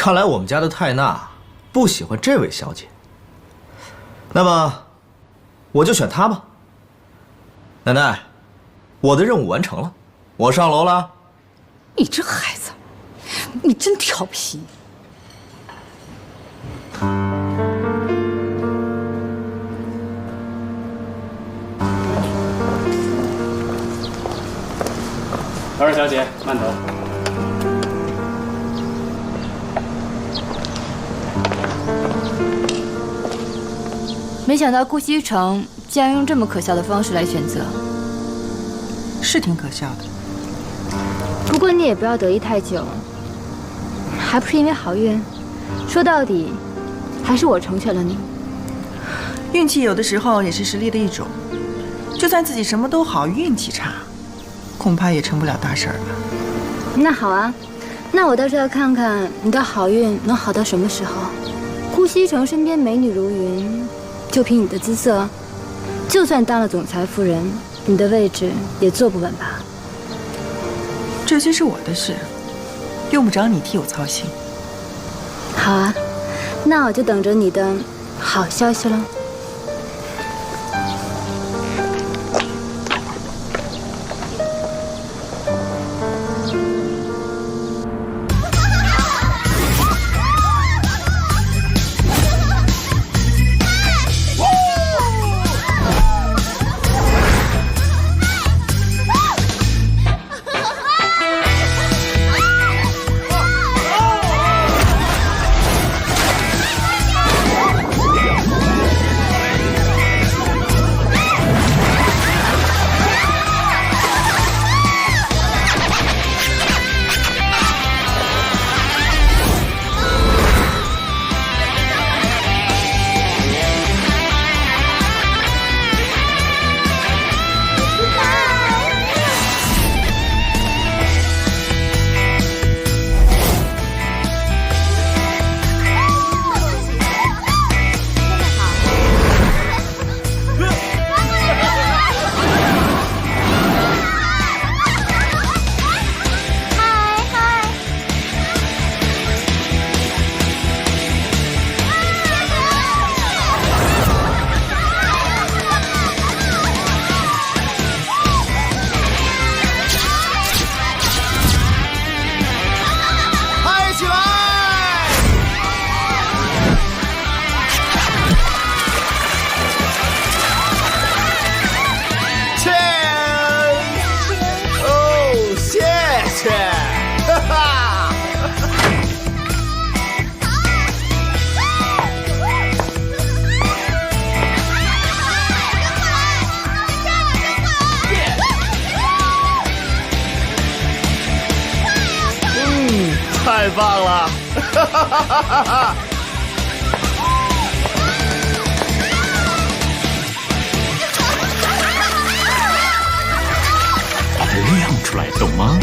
看来我们家的泰娜不喜欢这位小姐，那么我就选她吧。奶奶，我的任务完成了，我上楼了。你这孩子，你真调皮。二小姐，慢走。没想到顾西城竟然用这么可笑的方式来选择，是挺可笑的。不过你也不要得意太久，还不是因为好运。说到底，还是我成全了你。运气有的时候也是实力的一种，就算自己什么都好，运气差，恐怕也成不了大事儿了。那好啊，那我倒是要看看你的好运能好到什么时候。顾西城身边美女如云，就凭你的姿色，就算当了总裁夫人，你的位置也坐不稳吧？这些是我的事，用不着你替我操心。好啊，那我就等着你的好消息了。太棒了！把它亮出来，懂吗？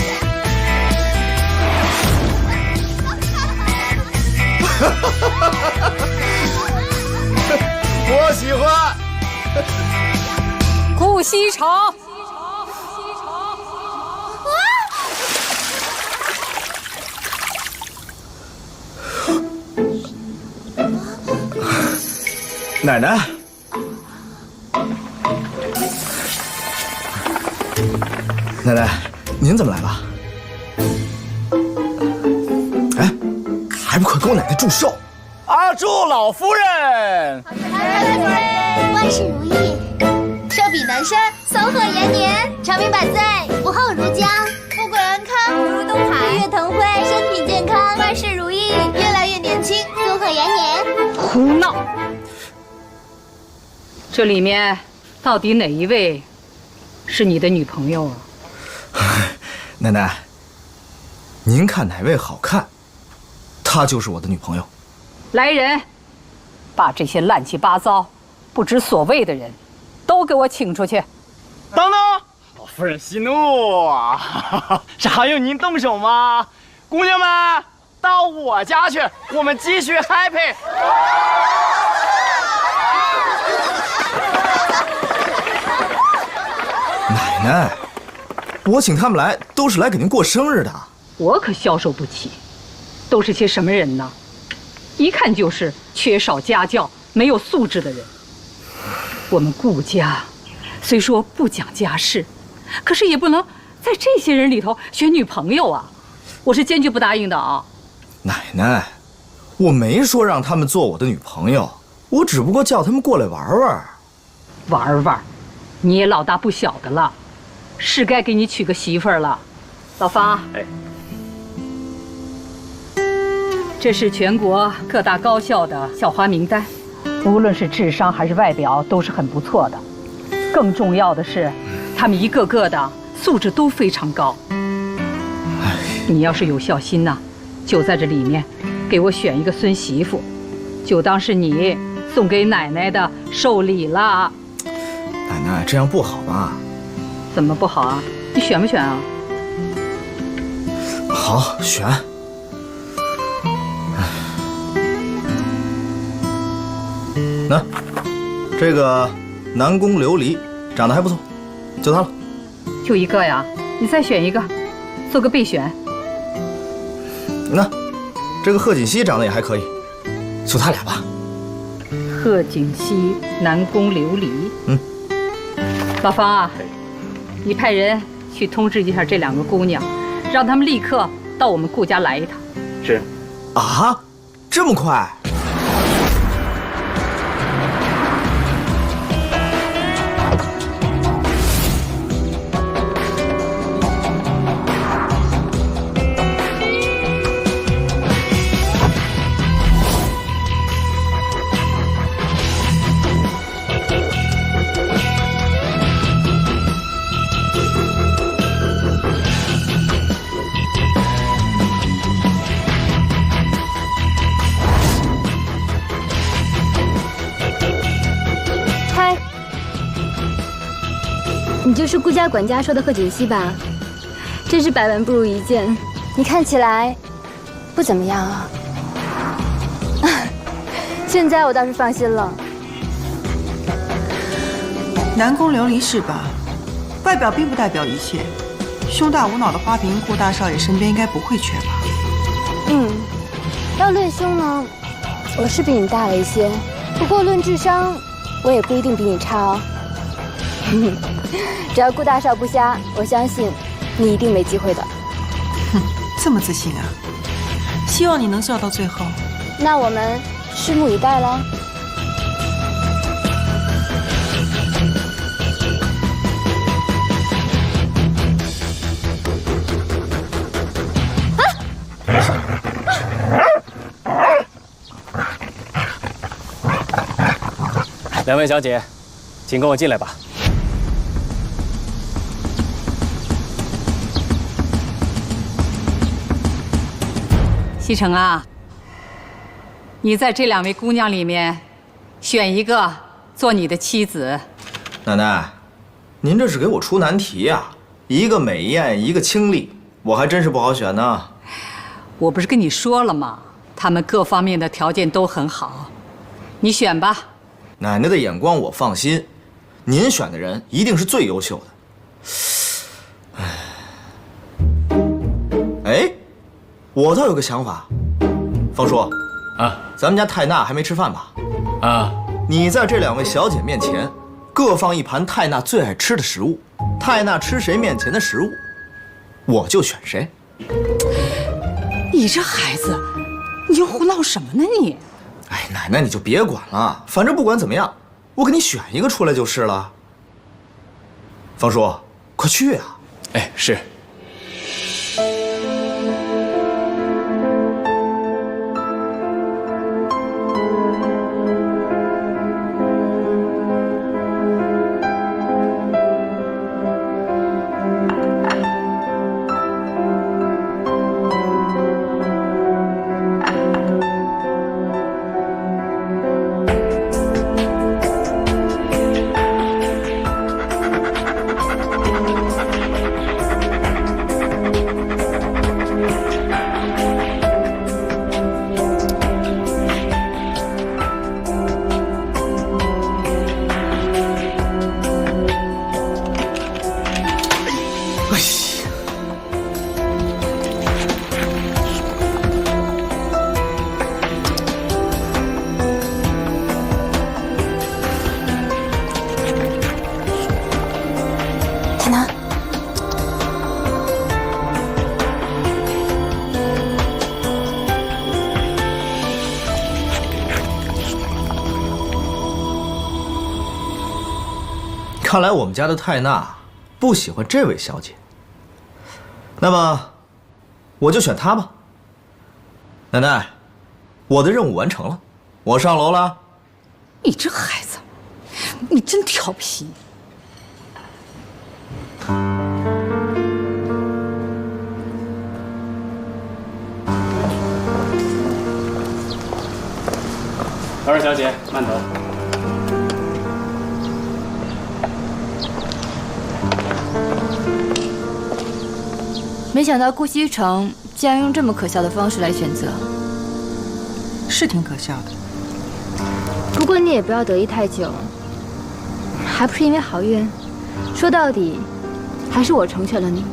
我喜欢。顾西城。奶奶，奶奶，您怎么来了？哎，还不快给我奶奶祝寿！啊，祝老夫人！万事如意，寿比南山，松鹤延年，长命百岁，福厚如江，富贵安康，如东海，日月腾辉，身体健康，万事如意，越来越年轻，松鹤延年。胡闹！这里面到底哪一位是你的女朋友啊？奶奶，您看哪位好看，她就是我的女朋友。来人，把这些乱七八糟、不知所谓的人，都给我请出去！等等，老夫人息怒啊！是还用您动手吗？姑娘们，到我家去，我们继续 happy。奶奶，我请他们来都是来给您过生日的。我可消受不起，都是些什么人呢？一看就是缺少家教、没有素质的人。我们顾家虽说不讲家世，可是也不能在这些人里头选女朋友啊！我是坚决不答应的啊！奶奶，我没说让他们做我的女朋友，我只不过叫他们过来玩玩。玩玩，你也老大不小的了，是该给你娶个媳妇儿了。老方，哎，这是全国各大高校的校花名单，无论是智商还是外表都是很不错的。更重要的是，他们一个个的素质都非常高。你要是有孝心呐，就在这里面给我选一个孙媳妇，就当是你送给奶奶的寿礼了。奶奶，这样不好吧？怎么不好啊？你选不选啊？好，选。那，这个南宫琉璃长得还不错，就她了。就一个呀？你再选一个，做个备选。那，这个贺锦熙长得也还可以，就他俩吧。贺锦熙、南宫琉璃。嗯。老方啊，你派人去通知一下这2个姑娘，让她们立刻到我们顾家来一趟。是。啊，这么快？你就是顾家管家说的贺锦熙吧？真是百闻不如一见，你看起来不怎么样啊。现在我倒是放心了。南宫琉璃是吧？外表并不代表一切，胸大无脑的花瓶，顾大少爷身边应该不会缺吧？要论胸呢，我是比你大了一些，不过论智商，我也不一定比你差哦。只要顾大少不瞎，我相信你一定没机会的。哼，这么自信啊！希望你能笑到最后。那我们拭目以待喽。2位小姐，请跟我进来吧。西城啊，你在这2位姑娘里面选一个做你的妻子。奶奶，您这是给我出难题呀！一个美艳，一个清丽，我还真是不好选呢。我不是跟你说了吗？她们各方面的条件都很好，你选吧。奶奶的眼光我放心，您选的人一定是最优秀的。哎，我倒有个想法，方叔，啊，咱们家泰娜还没吃饭吧？啊，你在这2位小姐面前，各放一盘泰娜最爱吃的食物，泰娜吃谁面前的食物，我就选谁。你这孩子，你又胡闹什么呢你？哎，奶奶你就别管了，反正不管怎么样，我给你选一个出来就是了。方叔，快去啊！哎，是。看来我们家的泰娜不喜欢这位小姐，那么我就选她吧。奶奶，我的任务完成了，我上楼了。你这孩子，你真调皮。劳尔小姐，慢走。没想到顾西城竟然用这么可笑的方式来选择。是挺可笑的。不过你也不要得意太久，还不是因为好运。说到底，还是我成全了你。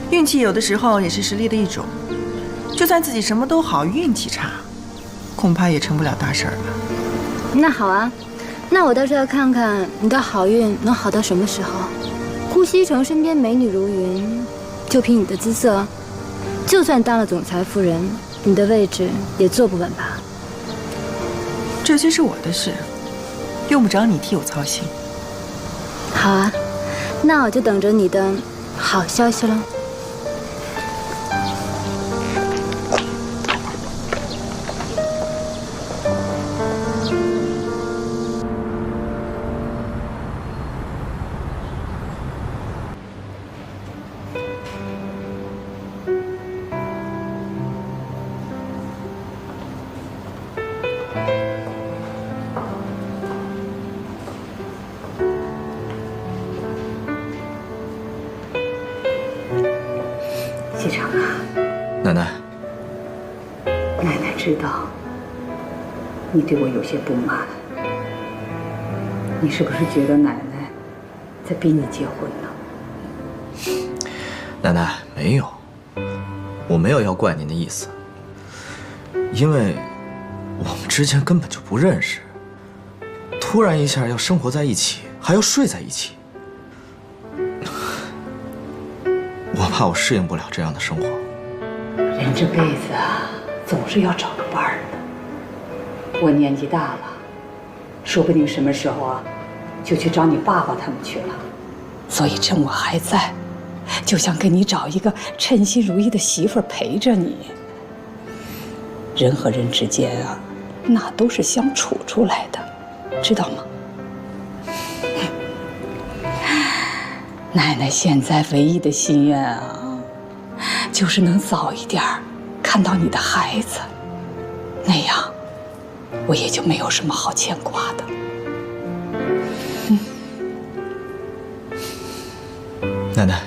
运气有的时候也是实力的一种，就算自己什么都好，运气差，恐怕也成不了大事儿吧。那好啊，那我倒是要看看你的好运能好到什么时候。顾西城身边美女如云，就凭你的姿色，就算当了总裁夫人，你的位置也坐不稳吧？这些是我的事，用不着你替我操心。好啊，那我就等着你的好消息了。西城啊，奶奶，奶奶知道你对我有些不满，你是不是觉得奶奶在逼你结婚呢？奶奶，没有，我没有要怪您的意思，因为我们之间根本就不认识，突然一下要生活在一起，还要睡在一起，我怕我适应不了这样的生活。人这辈子啊，总是要找个伴儿的。我年纪大了，说不定什么时候啊，就去找你爸爸他们去了。所以趁我还在，就想给你找一个称心如意的媳妇儿陪着你。人和人之间啊，那都是相处出来的，知道吗？奶奶现在唯一的心愿啊，就是能早一点看到你的孩子，那样我也就没有什么好牵挂的。奶奶，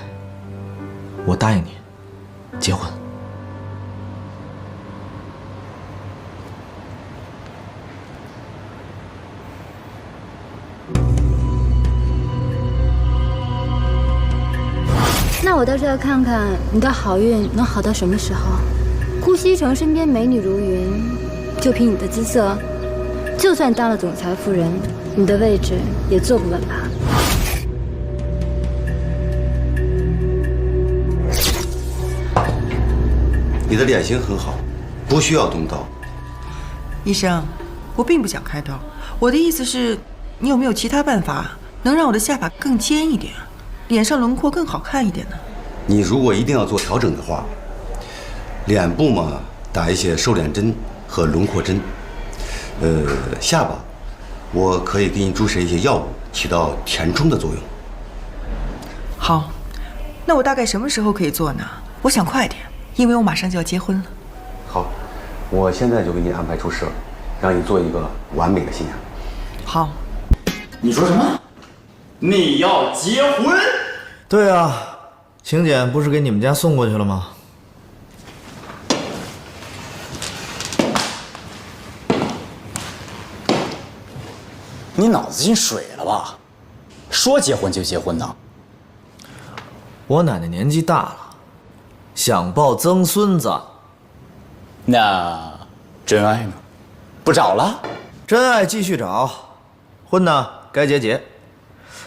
我答应你，结婚。那我倒是要看看你的好运能好到什么时候。顾西城身边美女如云，就凭你的姿色，就算当了总裁夫人，你的位置也坐不稳吧？你的脸型很好，不需要动刀。医生，我并不想开刀，我的意思是，你有没有其他办法能让我的下巴更尖一点，脸上轮廓更好看一点呢？你如果一定要做调整的话，脸部嘛，打一些瘦脸针和轮廓针。下巴，我可以给你注射一些药物，起到填充的作用。好，那我大概什么时候可以做呢？我想快点，因为我马上就要结婚了。好，我现在就给你安排注射，让你做一个完美的新娘。好。你说什么？你要结婚？对啊，请柬不是给你们家送过去了吗？你脑子进水了吧？说结婚就结婚呢？我奶奶年纪大了，想抱曾孙子。那真爱呢？不找了？真爱继续找，婚呢该结结，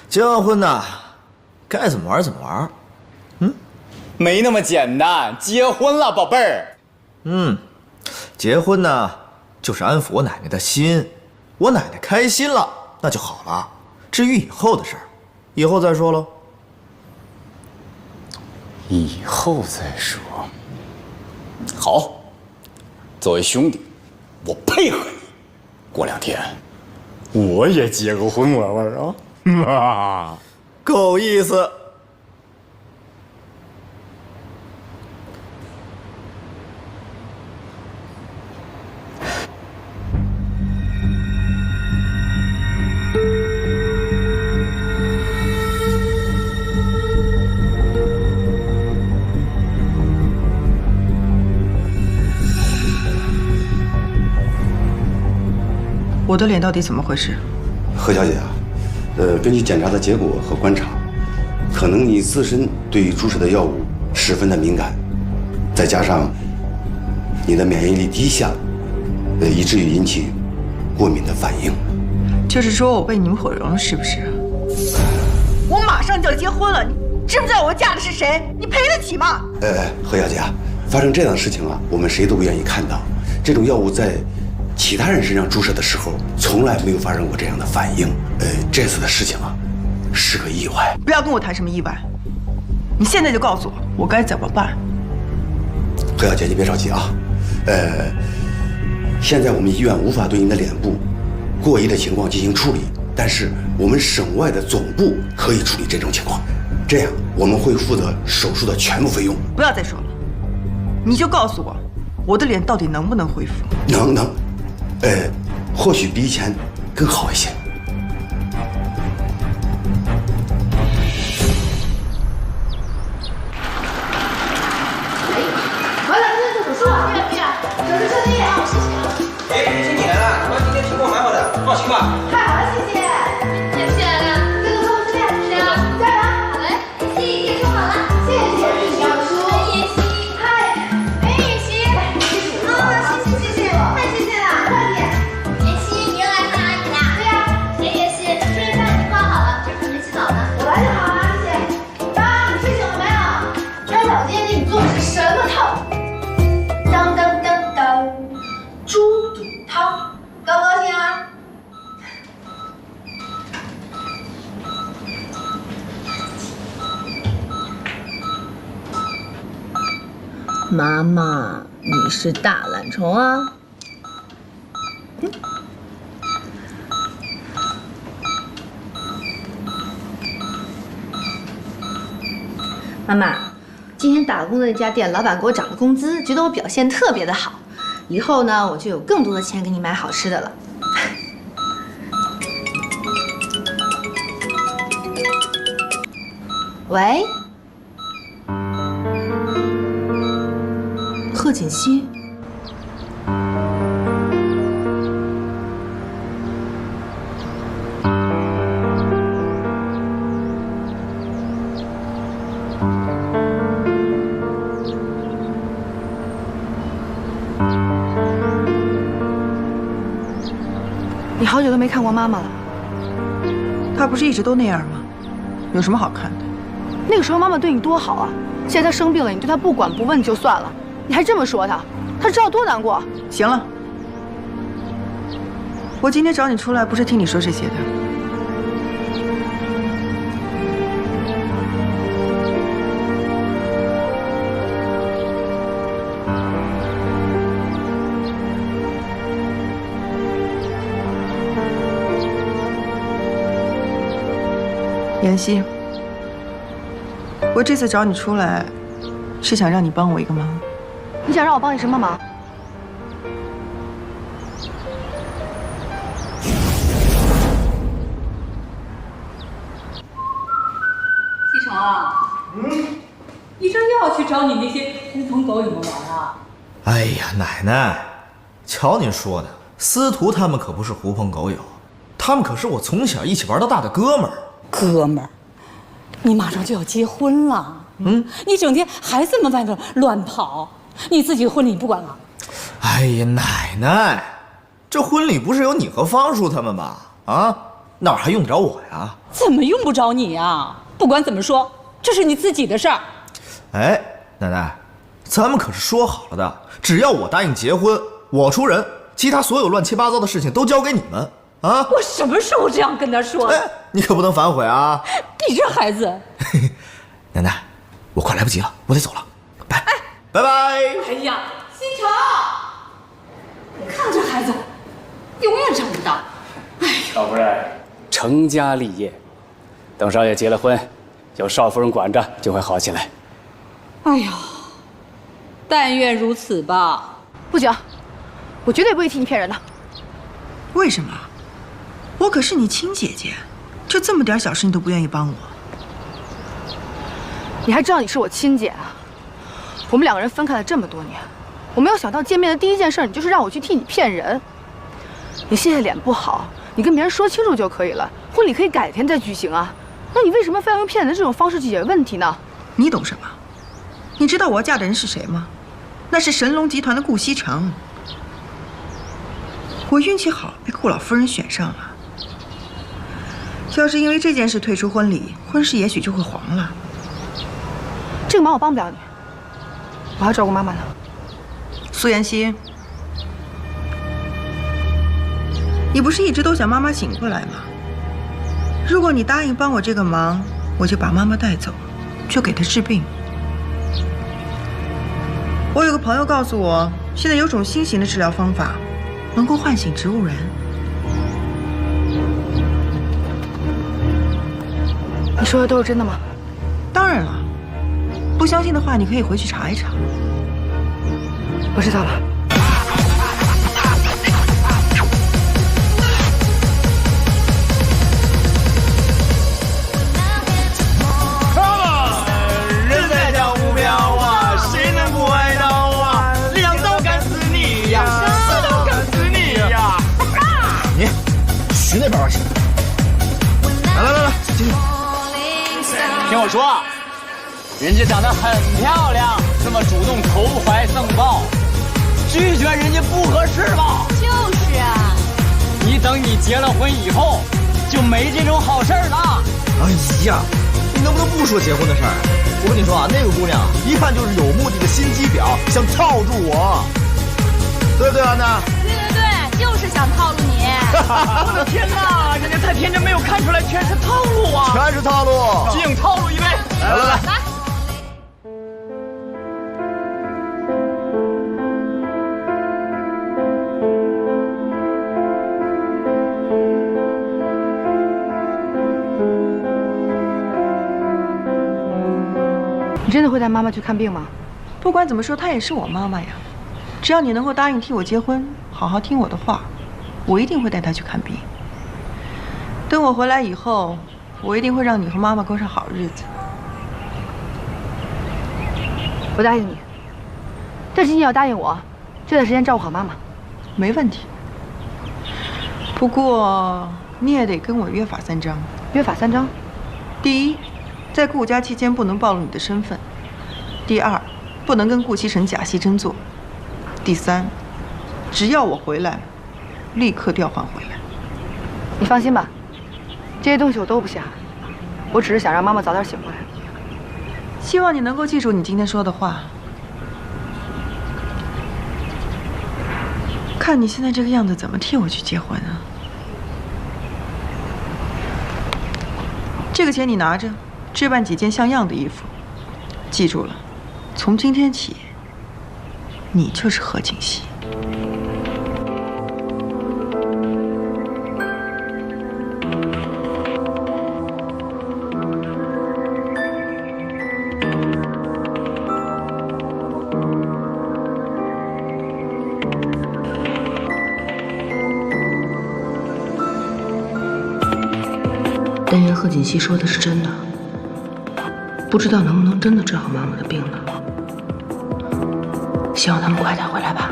结完婚呢该怎么玩怎么玩。没那么简单，结婚了，宝贝儿。结婚呢就是安抚我奶奶的心，我奶奶开心了那就好了，至于以后的事儿，以后再说喽。以后再说。好，作为兄弟，我配合你。过2天，我也结个婚玩玩啊！够意思。我的脸到底怎么回事？何小姐啊，根据检查的结果和观察，可能你自身对于注射的药物十分的敏感，再加上你的免疫力低下，以至于引起过敏的反应。就是说我被你们毁容了，是不是？我马上就要结婚了，你知不知道我嫁的是谁？你赔得起吗？何小姐啊，发生这样的事情啊，我们谁都不愿意看到。这种药物在其他人身上注射的时候，从来没有发生过这样的反应。这次的事情啊，是个意外。不要跟我谈什么意外，你现在就告诉我，我该怎么办？何小姐，你别着急啊。现在我们医院无法对您的脸部过移的情况进行处理，但是我们省外的总部可以处理这种情况。这样我们会负责手术的全部费用。不要再说了，你就告诉我，我的脸到底能不能恢复？能。或许比以前更好一些。我来这边做手术啊！对呀，手术顺利啊，谢谢。哎，是你来了，我今天情况蛮好的，放心吧。太好了，谢谢。妍希来了，这个客户是练是啊，加油！好嘞，妍希电说好了，谢谢。小叔，妍希，嗨，妍希，啊，谢谢，太谢谢了，快点。妍希，你又来看阿姨啦？对呀。妍希，吃饭已经放好了，准备洗澡呢。我来就好啊，谢谢。爸，你睡醒了没有？班长今天给你做的是什么汤？当当当当，猪肚汤，高不高兴啊？妈妈，你是大懒虫啊！妈妈，今天打工的那家店老板给我涨了工资，觉得我表现特别的好，以后呢我就有更多的钱给你买好吃的了。喂，贺锦熙。你好久都没看过妈妈了，她不是一直都那样吗？有什么好看的？那个时候妈妈对你多好啊，现在她生病了，你对她不管不问就算了，你还这么说她，她知道多难过。行了，我今天找你出来不是听你说这些的。妍希，我这次找你出来，是想让你帮我一个忙。你想让我帮你什么忙？西城啊，医生又要去找你那些狐朋狗友们玩啊？哎呀，奶奶，瞧您说的，司徒他们可不是狐朋狗友，他们可是我从小一起玩到大的哥们儿。哥们儿，你马上就要结婚了，你整天还这么外头乱跑，你自己的婚礼你不管了？哎呀，奶奶，这婚礼不是有你和方叔他们吗？啊，哪还用得着我呀？怎么用不着你呀？不管怎么说，这是你自己的事儿。哎，奶奶，咱们可是说好了的，只要我答应结婚，我出人，其他所有乱七八糟的事情都交给你们。啊！我什么时候这样跟他说？哎，你可不能反悔啊！你这孩子，奶奶，我快来不及了，我得走了，拜拜拜。哎呀，新成，你看这孩子，永远长不大。哎呀，少夫人成家立业，等少爷结了婚，有少夫人管着就会好起来。哎呀，但愿如此吧。不行，我绝对不会替你骗人的。为什么？我可是你亲姐姐，就这么点小事你都不愿意帮我？你还知道你是我亲姐啊？我们两个人分开了这么多年，我没有想到见面的第一件事你就是让我去替你骗人。你现在脸不好，你跟别人说清楚就可以了，婚礼可以改天再举行啊。那你为什么非要用骗人的这种方式去解决问题呢？你懂什么？你知道我要嫁的人是谁吗？那是神龙集团的顾西城。我运气好，被顾老夫人选上了。要是因为这件事退出婚礼，婚事也许就会黄了。这个忙我帮不了你，我还要照顾妈妈呢。苏妍希，你不是一直都想妈妈醒过来吗？如果你答应帮我这个忙，我就把妈妈带走，就给她治病。我有个朋友告诉我，现在有种新型的治疗方法，能够唤醒植物人。你说的都是真的吗？当然了，不相信的话，你可以回去查一查。我知道了。人在江湖飘啊，谁能不爱到啊？两刀干死你呀，四刀干死你呀！你去那边去！来，进去。听我说，人家长得很漂亮，这么主动投怀送抱，拒绝人家不合适吧？就是啊，你等你结了婚以后，就没这种好事了。哎呀，你能不能不说结婚的事儿？我跟你说啊，那个姑娘一看就是有目的的心机婊，想套住我，对不对，安娜？对，就是想套路你。我的天哪，人家太天真，没有看出来全是套路啊！全是套路，敬套路一杯，来。你真的会带妈妈去看病吗？不管怎么说，她也是我妈妈呀。只要你能够答应替我结婚，好好听我的话，我一定会带她去看病。等我回来以后，我一定会让你和妈妈过上好日子。我答应你，但是你要答应我，这段时间照顾好妈妈。没问题。不过你也得跟我约法三章。约法三章：第一，在顾家期间不能暴露你的身份；第二，不能跟顾西城假戏真做；第三，只要我回来，立刻调换回来。你放心吧，这些东西我都不下，我只是想让妈妈早点醒过来。希望你能够记住你今天说的话。看你现在这个样子，怎么替我去结婚啊？这个钱你拿着，置办几件像样的衣服。记住了，从今天起，你就是何锦熙。但愿贺锦熙说的是真的，不知道能不能真的治好妈妈的病呢？希望他们快点回来吧。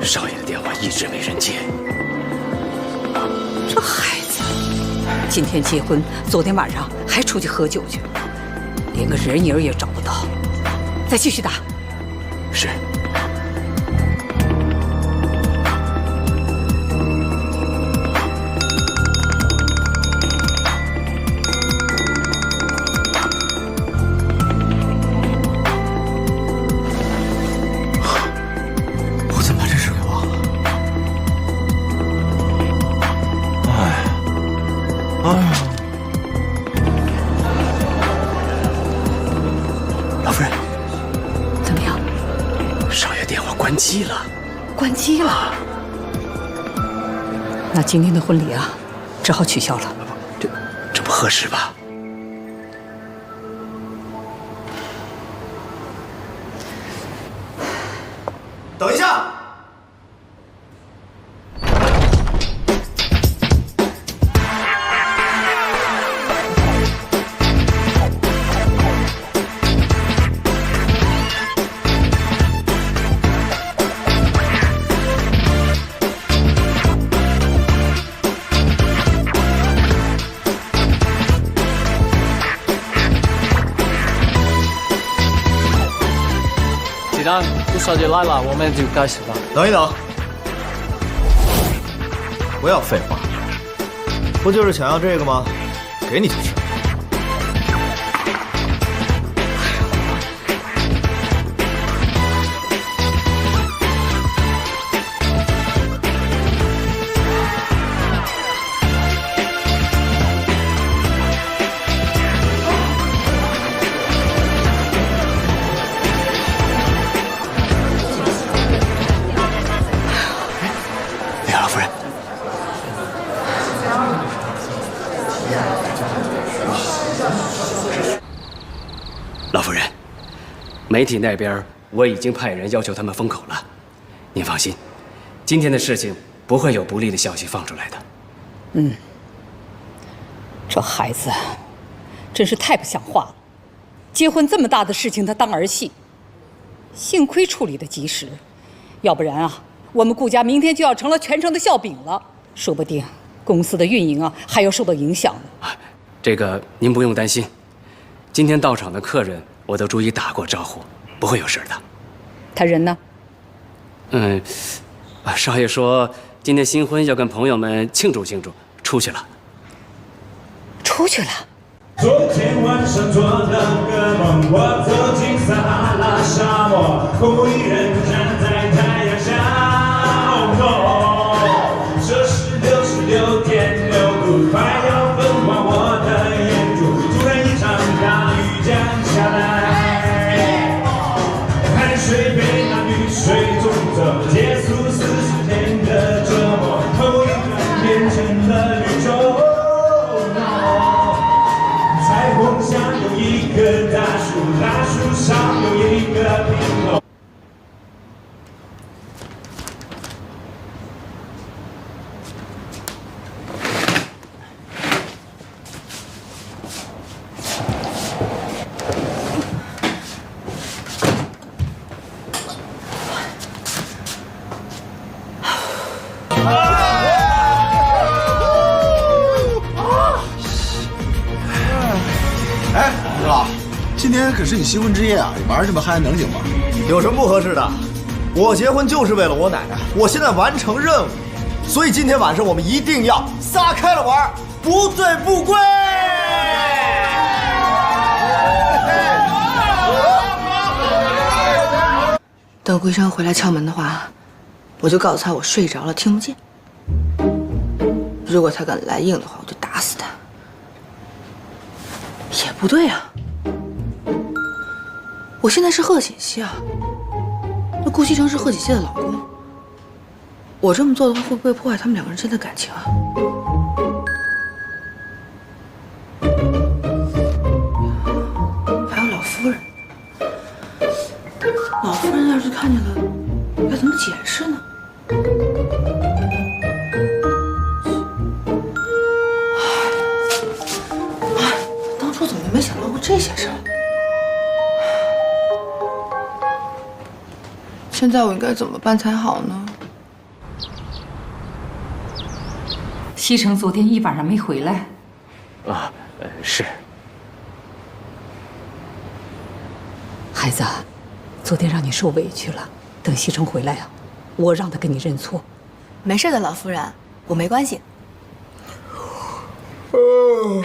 少爷的电话一直没人接。这孩子，今天结婚，昨天晚上还出去喝酒去。连个人影也找不到。再继续打。是。我怎么把这事给忘了？哎呀！老夫人，怎么样？少爷电话关机了。关机了？那今天的婚礼啊，只好取消了。这不合适吧？等一下！既然顾小姐来了，我们就开始吧。等一等，不要废话，不就是想要这个吗？给你就是。老夫人，媒体那边我已经派人要求他们封口了。您放心，今天的事情不会有不利的消息放出来的。嗯，这孩子真是太不像话了，结婚这么大的事情他当儿戏，幸亏处理得及时，要不然啊，我们顾家明天就要成了全城的笑柄了，说不定公司的运营啊还要受到影响呢。这个您不用担心。今天到场的客人，我都逐一打过招呼，不会有事的。他人呢？少爷说今天新婚要跟朋友们庆祝庆祝，出去了。出去了。昨天晚上做了个梦，我走进撒哈拉沙漠，空无一人站在太阳下。这是66.6度，快要焚化我的眼珠。突然一场大雨降下来，汗水被那雨水冲走，结束40天的折磨，头一转变成了绿洲。彩虹下有一棵大树，大树上有一个苹果。哎，哥，今天可是你新婚之夜啊，你玩这么嗨能行吗？有什么不合适的？我结婚就是为了我奶奶，我现在完成任务，所以今天晚上我们一定要撒开了玩，不醉不归。等桂生回来敲门的话，我就告诉他我睡着了，听不见。如果他敢来硬的话，我就打死他。也不对啊，我现在是贺锦熙啊，那顾西城是贺锦熙的老公，我这么做的话，会不会破坏他们两个人之间的感情啊？还有老夫人，老夫人要是看见了，该怎么解释呢？当初怎么没想到过这些事儿？现在我应该怎么办才好呢？西城昨天一晚上没回来。是。孩子，昨天让你受委屈了，等西城回来呀，我让他跟你认错。没事的，老夫人，我没关系。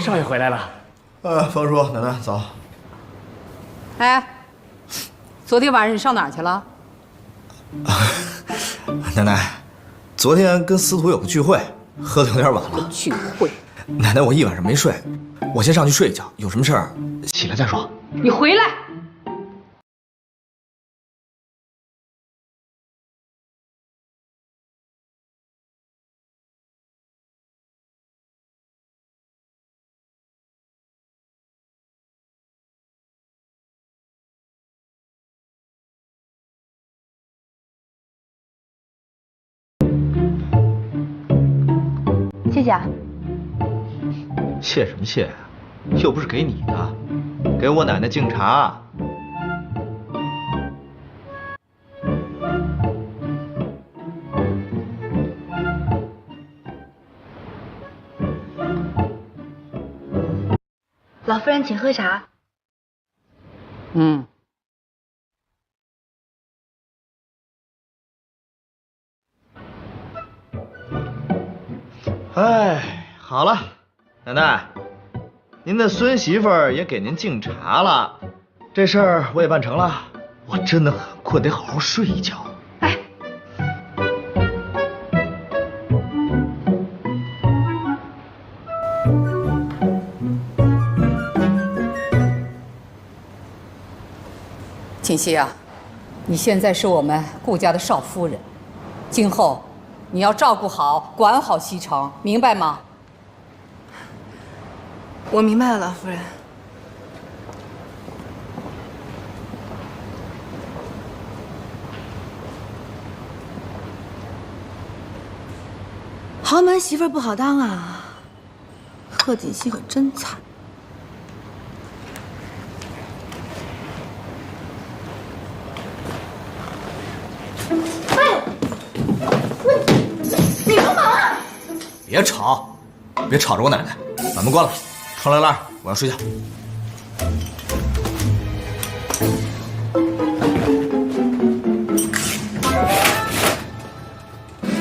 少爷回来了。方叔，奶奶早。哎，昨天晚上你上哪儿去了？奶奶，昨天跟司徒有个聚会，喝的有点晚了。聚会？奶奶，我一晚上没睡，我先上去睡一觉，有什么事儿起来再说。你回来！谢谢啊。谢什么谢呀？又不是给你的，给我奶奶敬茶。老夫人，请喝茶。嗯。哎，好了，奶奶，您的孙媳妇儿也给您敬茶了，这事儿我也办成了。我真的很困，得好好睡一觉。哎，锦溪啊，你现在是我们顾家的少夫人，今后你要照顾好、管好西城，明白吗？我明白了，老夫人。豪门媳妇不好当啊，贺锦熙可真惨。你干嘛啊？别吵，别吵着我奶奶，把门关了，窗帘拉上，我要睡觉。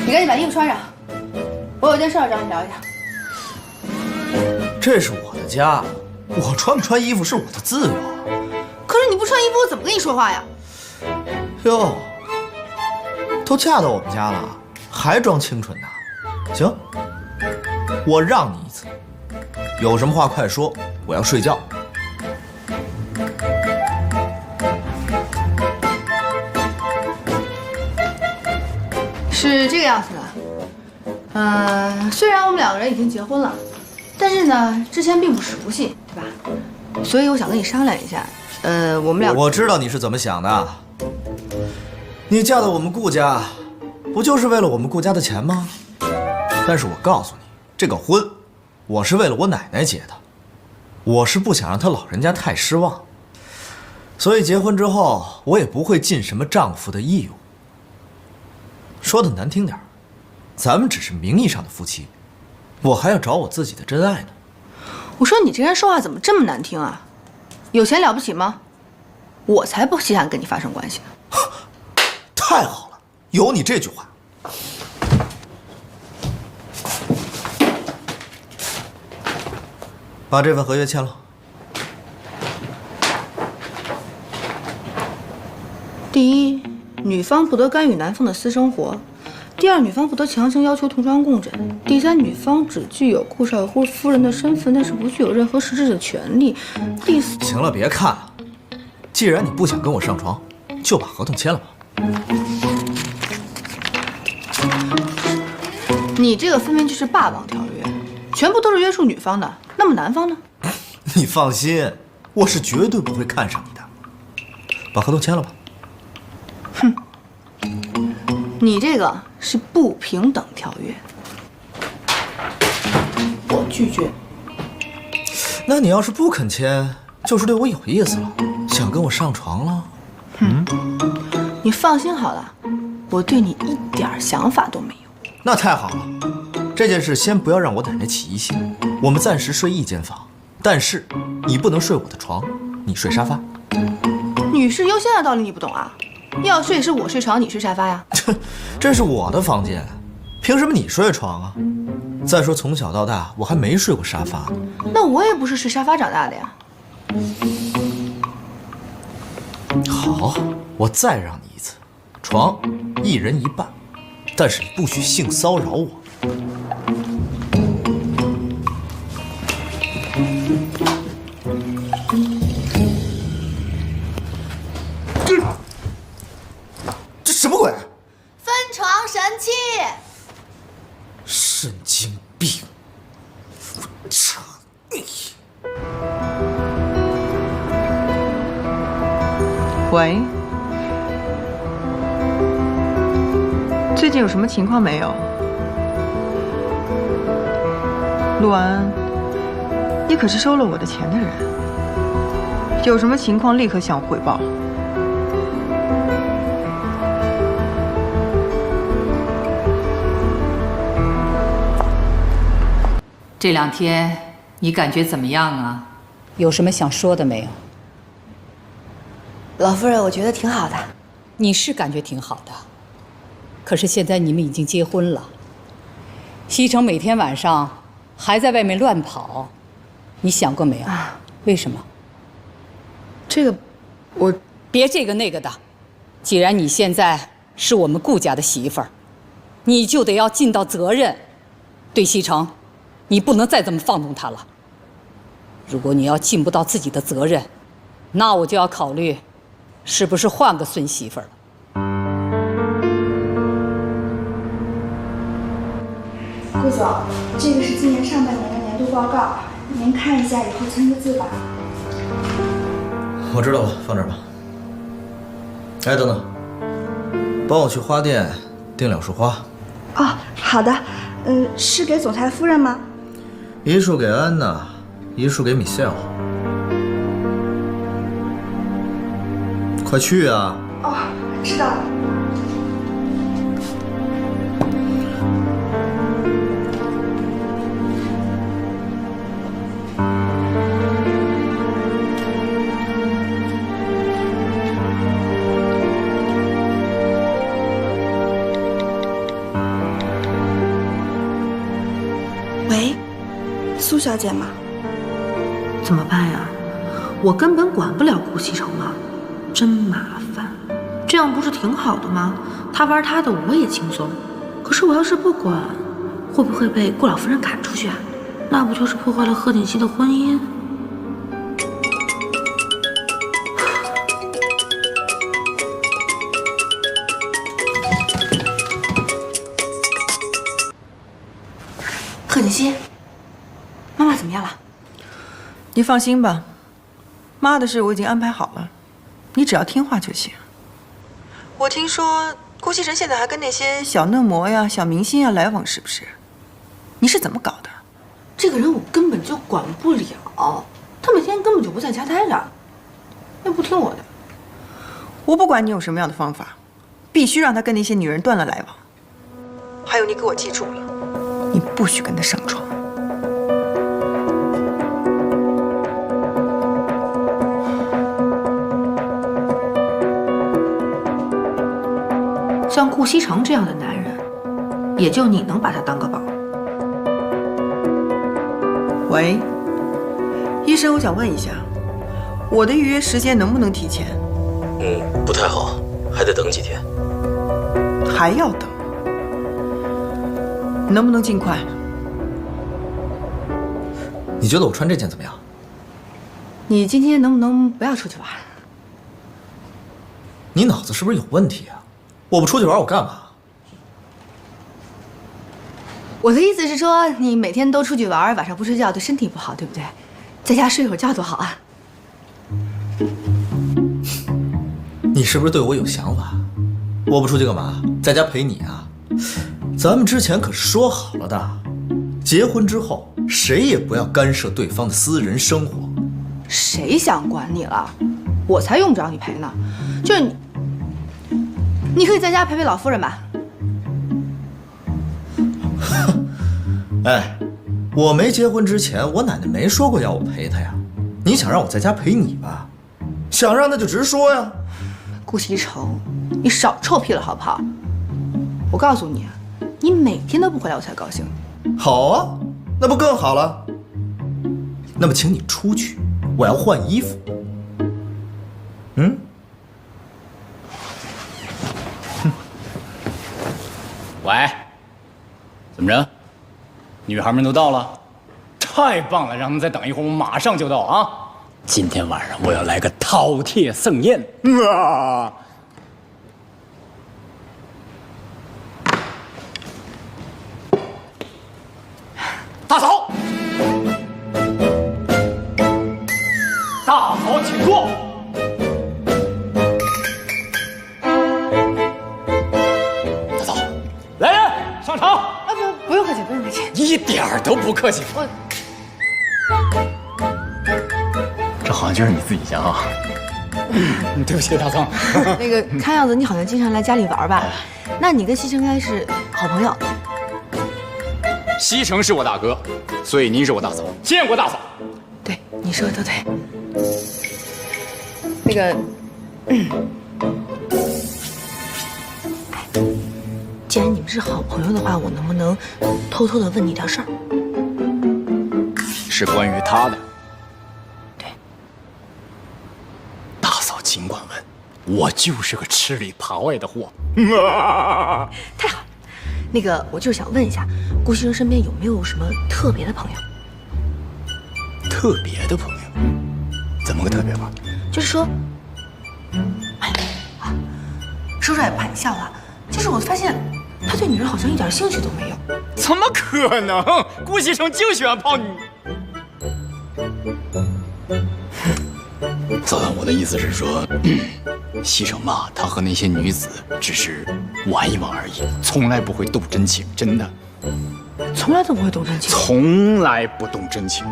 你赶紧把衣服穿上，我有件事要找你聊一下。这是我的家，我穿不穿衣服是我的自由。可是你不穿衣服，我怎么跟你说话呀？哟，都嫁到我们家了，还装清纯呢？行，我让你一次，有什么话快说，我要睡觉。是这个样子的，虽然我们两个人已经结婚了，但是呢，之前并不熟悉，对吧？所以我想跟你商量一下，我们俩……我知道你是怎么想的，你嫁到我们顾家，不就是为了我们顾家的钱吗？但是我告诉你，这个婚，我是为了我奶奶结的，我是不想让她老人家太失望，所以结婚之后，我也不会尽什么丈夫的义务。说的难听点，咱们只是名义上的夫妻，我还要找我自己的真爱呢。我说你这人说话怎么这么难听啊？有钱了不起吗？我才不稀罕跟你发生关系呢。太好了，有你这句话。把这份合约签了。第一，女方不得干预男方的私生活；第二，女方不得强行要求同床共枕；第三，女方只具有顾少乎夫人的身份，但是不具有任何实质的权利；第四，行了，别看了。既然你不想跟我上床，就把合同签了吧。你这个分明就是霸王条约，全部都是约束女方的。那么男方呢？你放心，我是绝对不会看上你的。把合同签了吧。哼，你这个是不平等条约，我拒绝。那你要是不肯签，就是对我有意思了，想跟我上床了。你放心好了，我对你一点想法都没有。那太好了，这件事先不要让我奶奶起疑心，我们暂时睡一间房，但是你不能睡我的床，你睡沙发。你事优先的道理你不懂啊？要睡也是我睡床，你睡沙发呀。这是我的房间，凭什么你睡床啊？再说从小到大我还没睡过沙发呢。那我也不是睡沙发长大的呀。好，我再让你一次，床一人一半，但是你不许性骚扰我。这什么鬼？分床神器。神经病！操你！喂，最近有什么情况没有？陆安，你可是收了我的钱的人，有什么情况立刻向我汇报。这2天你感觉怎么样啊？有什么想说的没有？老夫人，我觉得挺好的。你是感觉挺好的，可是现在你们已经结婚了，西城每天晚上还在外面乱跑，你想过没有？为什么？这个，我别这个那个的。既然你现在是我们顾家的媳妇儿，你就得要尽到责任。对西城，你不能再这么放纵他了。如果你要尽不到自己的责任，那我就要考虑，是不是换个孙媳妇儿了。顾总，这个是今年上半年的年度报告，您看一下，以后签个字吧。我知道了，放这儿吧。哎，等等，帮我去花店订2束花。哦，好的。是给总裁夫人吗？1束给安娜，1束给米歇尔。快去啊！哦，知道了。喂，苏小姐吗？怎么办呀？我根本管不了顾西城了，真麻烦。这样不是挺好的吗？他玩他的，我也轻松。可是我要是不管，会不会被顾老夫人赶出去啊？那不就是破坏了贺锦熙的婚姻？贺锦熙，妈妈怎么样了？你放心吧，妈的事我已经安排好了，你只要听话就行。我听说顾西城现在还跟那些小嫩模呀、小明星呀来往，是不是？你是怎么搞的？这个人我根本就管不了，他每天根本就不在家待着，又不听我的。我不管你有什么样的方法，必须让他跟那些女人断了来往。还有，你给我记住了，你不许跟他上床。像顾西城这样的男人，也就你能把他当个宝。喂，医生，我想问一下，我的预约时间能不能提前？不太好，还得等几天。还要等？能不能尽快？你觉得我穿这件怎么样？你今天能不能不要出去玩？你脑子是不是有问题啊？我不出去玩，我干嘛？我的意思是说，你每天都出去玩，晚上不睡觉对身体不好，对不对？在家睡会儿觉多好啊！你是不是对我有想法？我不出去干嘛？在家陪你啊？咱们之前可是说好了的，结婚之后谁也不要干涉对方的私人生活。谁想管你了？我才用不着你陪呢。就是你，你可以在家陪陪老夫人吧。哎，我没结婚之前，我奶奶没说过要我陪她呀。你想让我在家陪你吧？想让那就直说呀。顾西城，你少臭屁了好不好？我告诉你，你每天都不回来我才高兴。好啊，那不更好了？那么请你出去，我要换衣服。嗯？喂，怎么着？女孩们都到了？太棒了，让他们再等一会儿，我马上就到啊！今天晚上我要来个饕餮盛宴。大嫂，大嫂请坐。大嫂，来人，上场。啊不用客气，不用客气，一点儿都不客气。这好像就是你自己家啊。对不起，大嫂。那个看样子你好像经常来家里玩吧？那你跟西城应该是好朋友。西城是我大哥，所以您是我大嫂，见过大嫂。对，你说的都对。那个，既然你们是好朋友的话，我能不能偷偷的问你点事儿？是关于他的。对。大嫂尽管问，我就是个吃里扒外的货。太好了。那个，我就是想问一下，顾西城身边有没有什么特别的朋友？特别的朋友？怎么个特别法？就是说，哎，说出来也不怕你笑话，就是我发现他对女人好像一点兴趣都没有。怎么可能？顾西城就喜欢泡女。嫂子，我的意思是说，西城嘛，他和那些女子只是玩一玩而已，从来不会动真情，真的。从来都不会动真情。从来不动真情。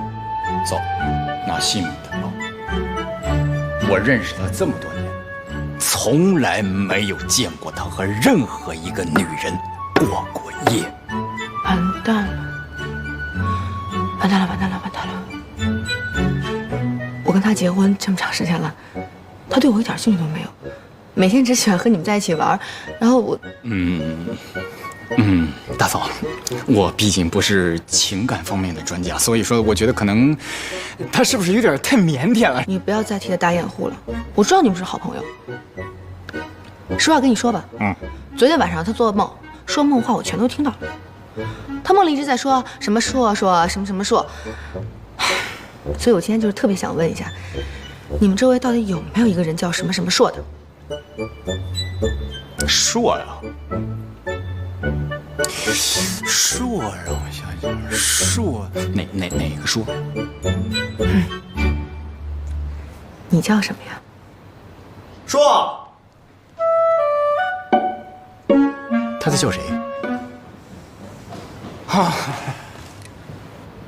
走，拿西门的包。我认识他这么多年，从来没有见过他和任何一个女人过过夜。完蛋了，完蛋了，完蛋了，完蛋了！我跟他结婚这么长时间了，他对我一点兴趣都没有，每天只喜欢和你们在一起玩。然后我，大嫂，我毕竟不是情感方面的专家，所以说我觉得可能他是不是有点太腼腆了？你不要再替他打掩护了，我知道你们是好朋友。实话跟你说吧，昨天晚上他做噩梦，说梦话我全都听到了。他梦里一直在说什么硕什么什么硕，所以我今天就是特别想问一下，你们周围到底有没有一个人叫什么什么硕的？硕呀，硕，让我想想，硕哪个硕？你叫什么呀？硕。他在叫谁？啊，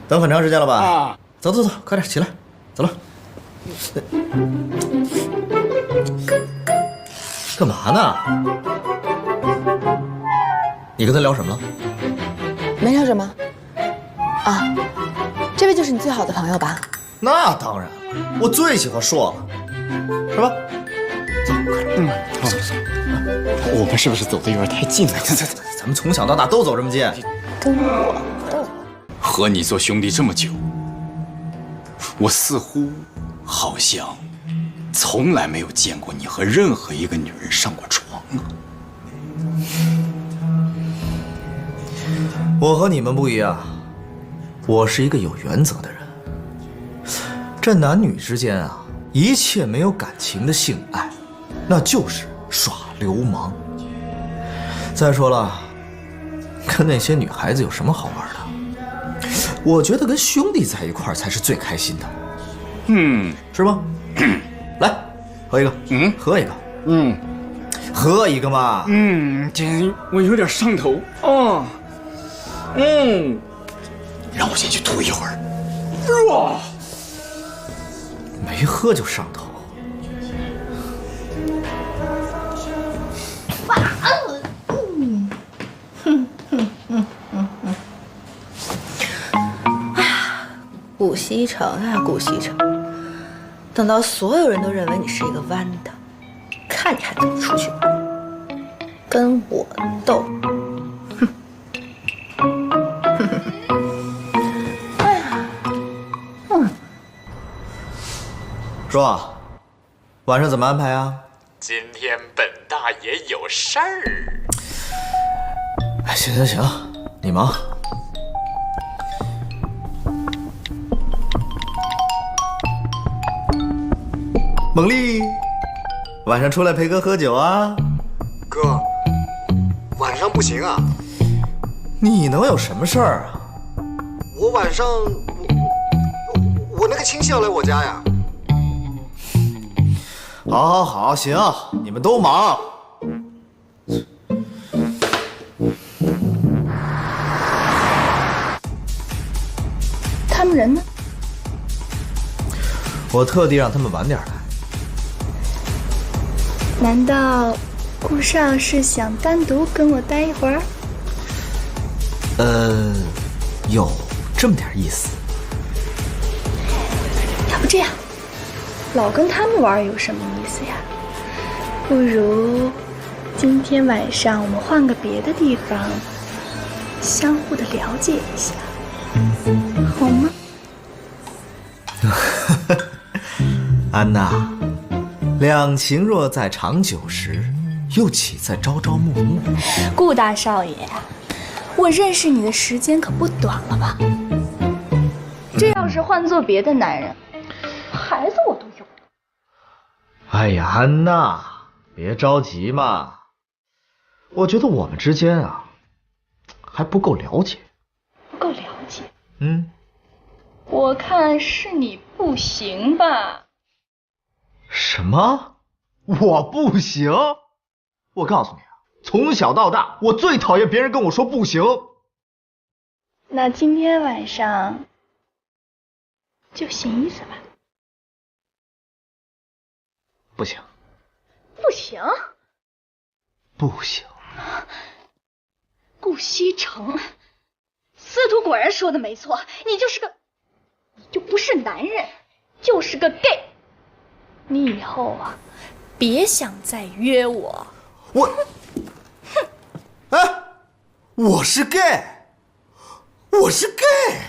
等很长时间了吧？啊，走，快点起来，走了。干嘛呢？你跟他聊什么了？没聊什么。啊，这位就是你最好的朋友吧？那当然，我最喜欢硕了，是吧？走，快点。走。我们是不是走的有点太近了？咱们从小到大都走这么近。跟我和你做兄弟这么久，我似乎好像从来没有见过你和任何一个女人上过床啊。我和你们不一样，我是一个有原则的人。这男女之间啊，一切没有感情的性爱，那就是耍流氓。再说了，跟那些女孩子有什么好玩的？我觉得跟兄弟在一块儿才是最开心的。是吗？来，喝一个。喝一个。喝一个嘛。这我有点上头。让我先去吐一会儿。没喝就上头。顾西城啊，顾西城，等到所有人都认为你是一个弯的，看你还斗得出去吗？跟我斗，哎呀，说，晚上怎么安排啊？今天本大爷有事儿。哎，行，你忙。猛力，晚上出来陪哥喝酒啊？哥，晚上不行啊。你能有什么事儿啊？我晚上我那个亲戚要来我家呀。好，行，你们都忙。他们人呢？我特地让他们晚点来。难道顾少是想单独跟我待一会儿？有这么点意思。要不这样，老跟他们玩有什么意思呀？不如今天晚上我们换个别的地方，相互的了解一下，好吗？安娜，两情若在长久时，又岂在朝朝暮暮？顾大少爷，我认识你的时间可不短了吧？这要是换做别的男人，孩子我都有。哎呀，安娜，别着急嘛。我觉得我们之间啊，还不够了解。不够了解？我看是你不行吧？什么？我不行？我告诉你啊，从小到大，我最讨厌别人跟我说不行。那今天晚上就行一次吧。不行。不行？不行。顾西城，司徒果然说的没错，你就不是男人，就是个 gay。你以后啊，别想再约我。哎，我是 gay， 我是 gay。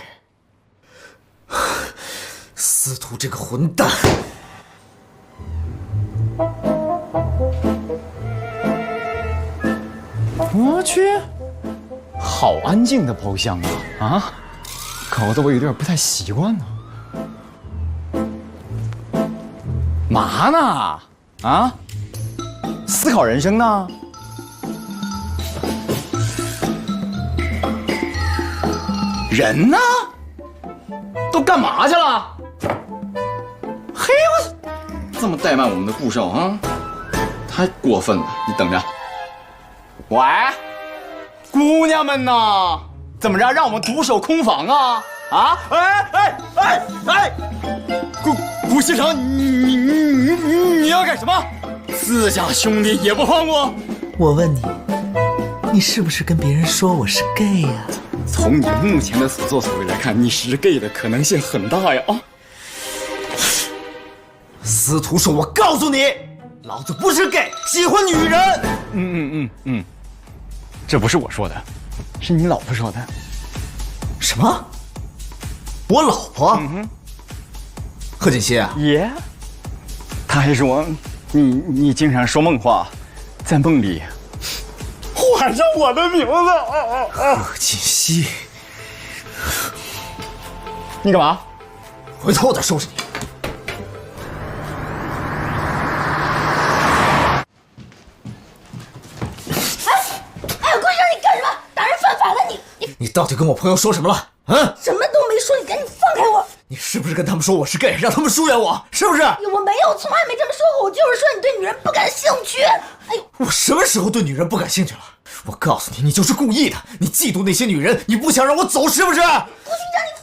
司徒这个混蛋！我去，好安静的包厢啊！搞得我有点不太习惯呢。嘛呢？啊？思考人生呢？人呢？都干嘛去了？嘿，我这么怠慢我们的顾少啊，太过分了！你等着。喂，姑娘们呐，怎么着？让我们独守空房啊？啊！顾西城，你要干什么？自家兄弟也不放过？我问你，你是不是跟别人说我是 gay 呀？从你目前的所作所为来看，你是 gay 的可能性很大呀！啊！司徒说：“我告诉你，老子不是 gay， 喜欢女人。”这不是我说的，是你老婆说的。什么？我老婆？贺锦熙啊？耶！他还说你经常说梦话，在梦里喊上我的名字。贺锦熙，你干嘛？回头我再收拾你。你到底跟我朋友说什么了？啊？什么都没说，你赶紧放开我！你是不是跟他们说我是 gay， 让他们疏远我？是不是？我没有，从来没这么说过。我就是说你对女人不感兴趣。哎呦，我什么时候对女人不感兴趣了？我告诉你，你就是故意的。你嫉妒那些女人，你不想让我走，是不是？顾局长，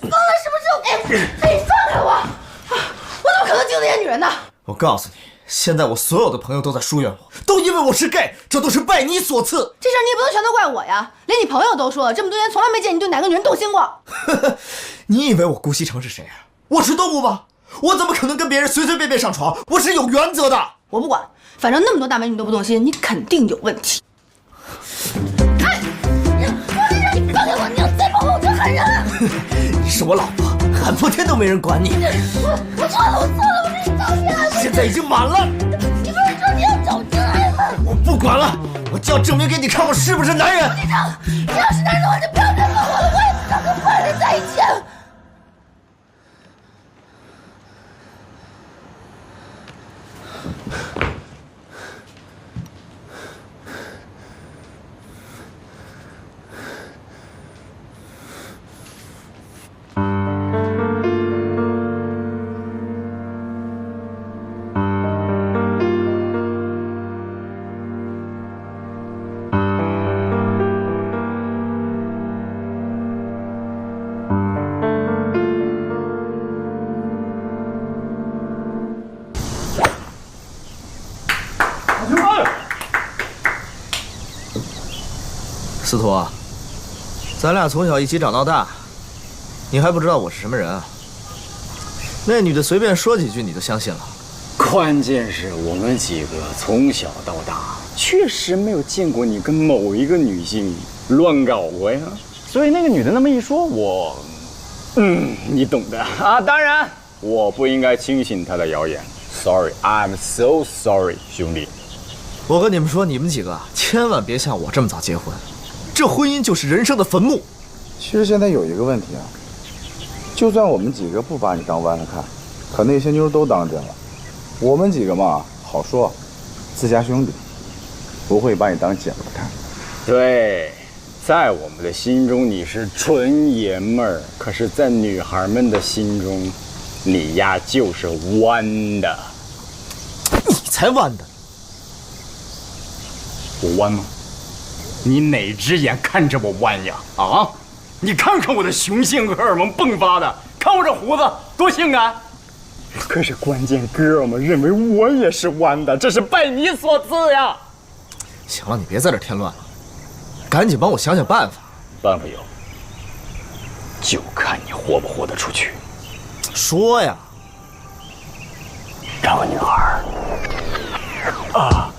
你疯了是不是？哎，你放开我！我怎么可能嫉妒那些女人呢？我告诉你，现在我所有的朋友都在疏远我，都因为我是 gay， 这都是拜你所赐。这事儿你也不能全都怪我呀，连你朋友都说了，这么多年从来没见你对哪个女人动心过。你以为我顾西城是谁啊？我是动物吗？我怎么可能跟别人随随便便上床？我是有原则的。我不管，反正那么多大美女都不动心，你肯定有问题。哎，你放开我！你要再碰我，我就喊人了。你是我老婆，喊破天都没人管你。我错了，我错了，我跟你道歉。现在已经晚了。你不是说你要找真爱吗？我不管了，我就要证明给你看我是不是男人。你要是男人的话，就不要再问我了，我也不想跟坏人在一起。司徒啊，咱俩从小一起长到大，你还不知道我是什么人啊？那女的随便说几句你就相信了？关键是我们几个从小到大确实没有见过你跟某一个女性乱搞过呀，所以那个女的那么一说，我，你懂的啊。当然，我不应该轻信她的谣言。Sorry，I'm so sorry， 兄弟。我跟你们说，你们几个千万别像我这么早结婚。这婚姻就是人生的坟墓。其实现在有一个问题啊，就算我们几个不把你当弯了看，可那些妞都当真了。我们几个嘛，好说，自家兄弟，不会把你当姐们看。对，在我们的心中你是纯爷们儿，可是，在女孩们的心中，你呀就是弯的。你才弯的。我弯吗？你哪只眼看着我弯呀？啊！你看看我的雄性荷尔蒙迸发的，看我这胡子多性感。可是关键哥们认为我也是弯的，这是拜你所赐呀。行了，你别在这添乱了，赶紧帮我想想办法。办法有，就看你活不活得出去。说呀。找个女孩啊。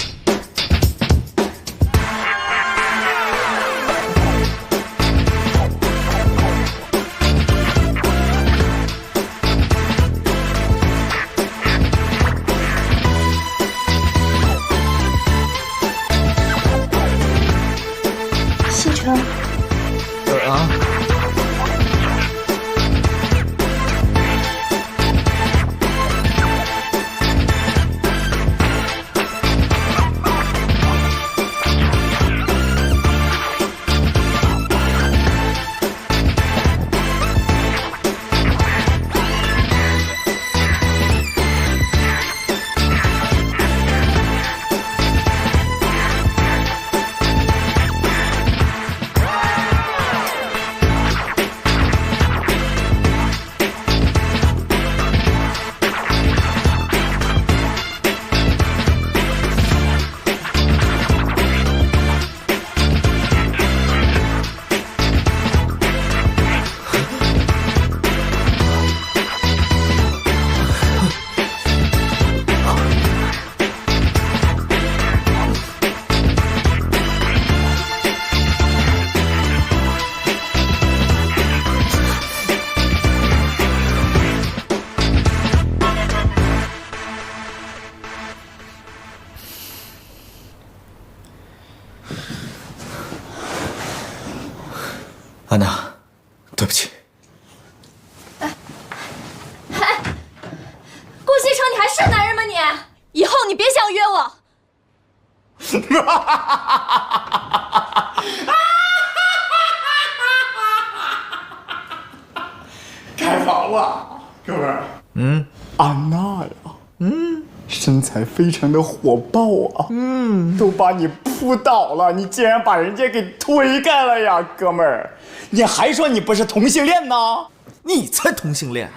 安娜，对不起。顾西城，你还是男人吗你？以后你别想约我。太好了，哥们儿。安娜呀，身材非常的火爆啊，都把你扑倒了，你竟然把人家给推开了呀，哥们儿，你还说你不是同性恋呢？你才同性恋。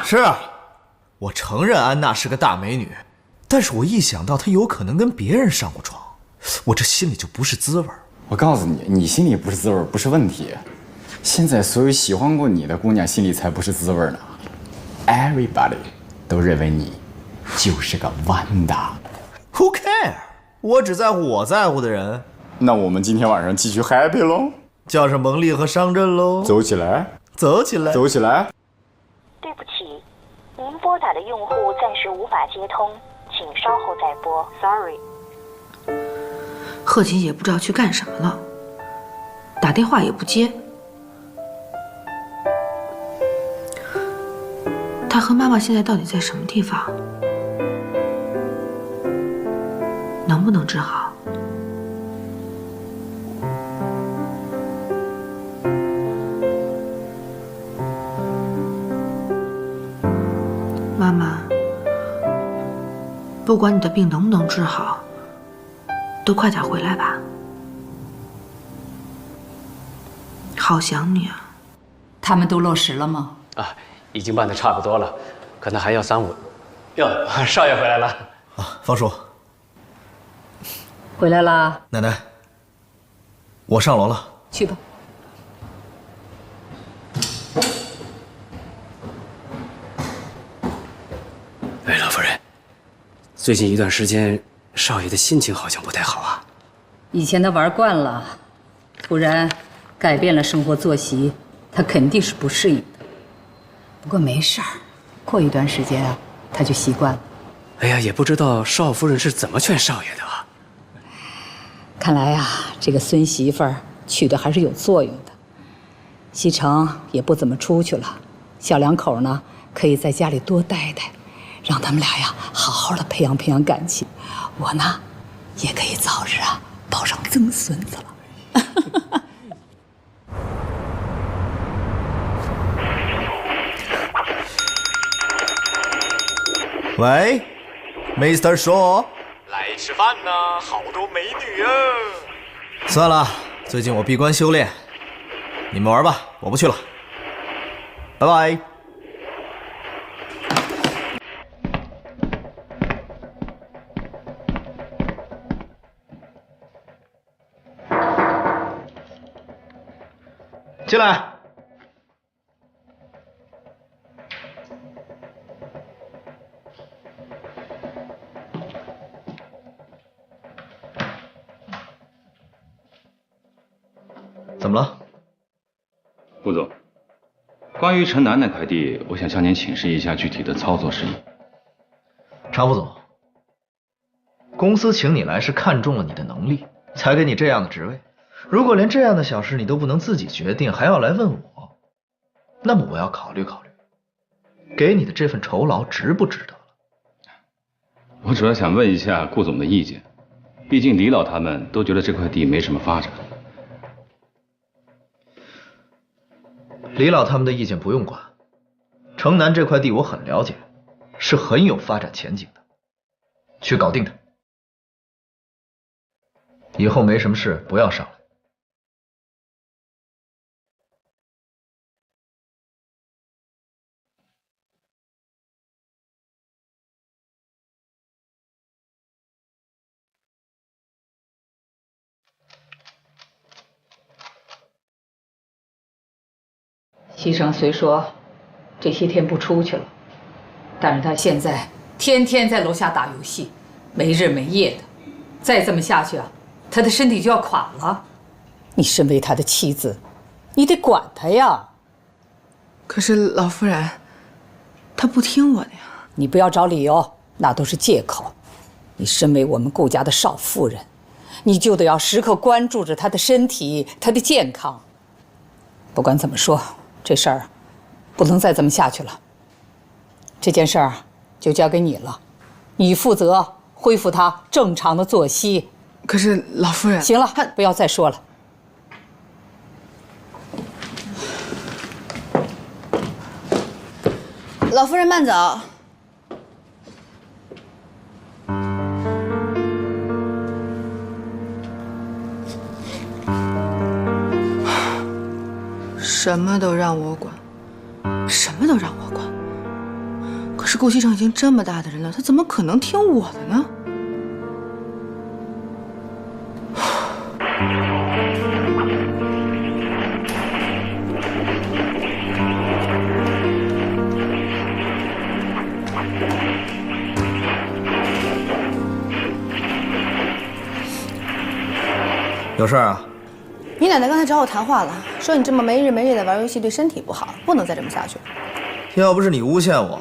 是啊，我承认安娜是个大美女，但是我一想到她有可能跟别人上过床，我这心里就不是滋味。我告诉你，你心里不是滋味不是问题，现在所有喜欢过你的姑娘心里才不是滋味呢。Everybody 都认为你就是个弯的。Who care？ 我只在乎我在乎的人。那我们今天晚上继续 happy 喽，叫上蒙丽和商震喽，走起来，走起来，走起来。对不起，您拨打的用户暂时无法接通，请稍后再拨。Sorry。贺琴也不知道去干什么了，打电话也不接。他和妈妈现在到底在什么地方？能不能治好？妈妈，不管你的病能不能治好，都快点回来吧。好想你啊！他们都落实了吗？啊，已经办得差不多了，可能还要3、5。哟，少爷回来了。啊，方叔，回来啦。奶奶，我上楼了。去吧。哎，老夫人，最近一段时间，少爷的心情好像不太好啊。以前他玩惯了，突然改变了生活作息，他肯定是不适应的。不过没事儿，过一段时间啊，他就习惯了。哎呀，也不知道少夫人是怎么劝少爷的啊。看来呀，这个孙媳妇儿娶的还是有作用的。西城也不怎么出去了，小两口呢可以在家里多待待，让他们俩呀好好的培养培养感情。我呢，也可以早日啊抱上曾孙子了。喂 ，Mr. Shaw， 来吃饭呢，好多美女啊！算了，最近我闭关修炼，你们玩吧，我不去了，拜拜。进来。怎么了，顾总？关于城南那块地，我想向您请示一下具体的操作事宜。常副总，公司请你来是看中了你的能力，才给你这样的职位。如果连这样的小事你都不能自己决定，还要来问我，那么我要考虑考虑，给你的这份酬劳值不值得了。我主要想问一下顾总的意见，毕竟李老他们都觉得这块地没什么发展。李老他们的意见不用管，城南这块地我很了解，是很有发展前景的，去搞定它。以后没什么事不要上来。西城虽说这些天不出去了，但是他现在天天在楼下打游戏，没日没夜的。再这么下去啊，他的身体就要垮了。你身为他的妻子，你得管他呀。可是老夫人，他不听我的呀。你不要找理由，那都是借口。你身为我们顾家的少夫人，你就得要时刻关注着他的身体，他的健康。不管怎么说，这事儿不能再这么下去了。这件事儿就交给你了，你负责恢复他正常的作息。可是老夫人，行了，不要再说了。老夫人慢走。什么都让我管，什么都让我管。可是顾西城已经这么大的人了，他怎么可能听我的呢？有事儿啊？你奶奶刚才找我谈话了，说你这么没日没夜的玩游戏对身体不好，不能再这么下去了。要不是你诬陷我，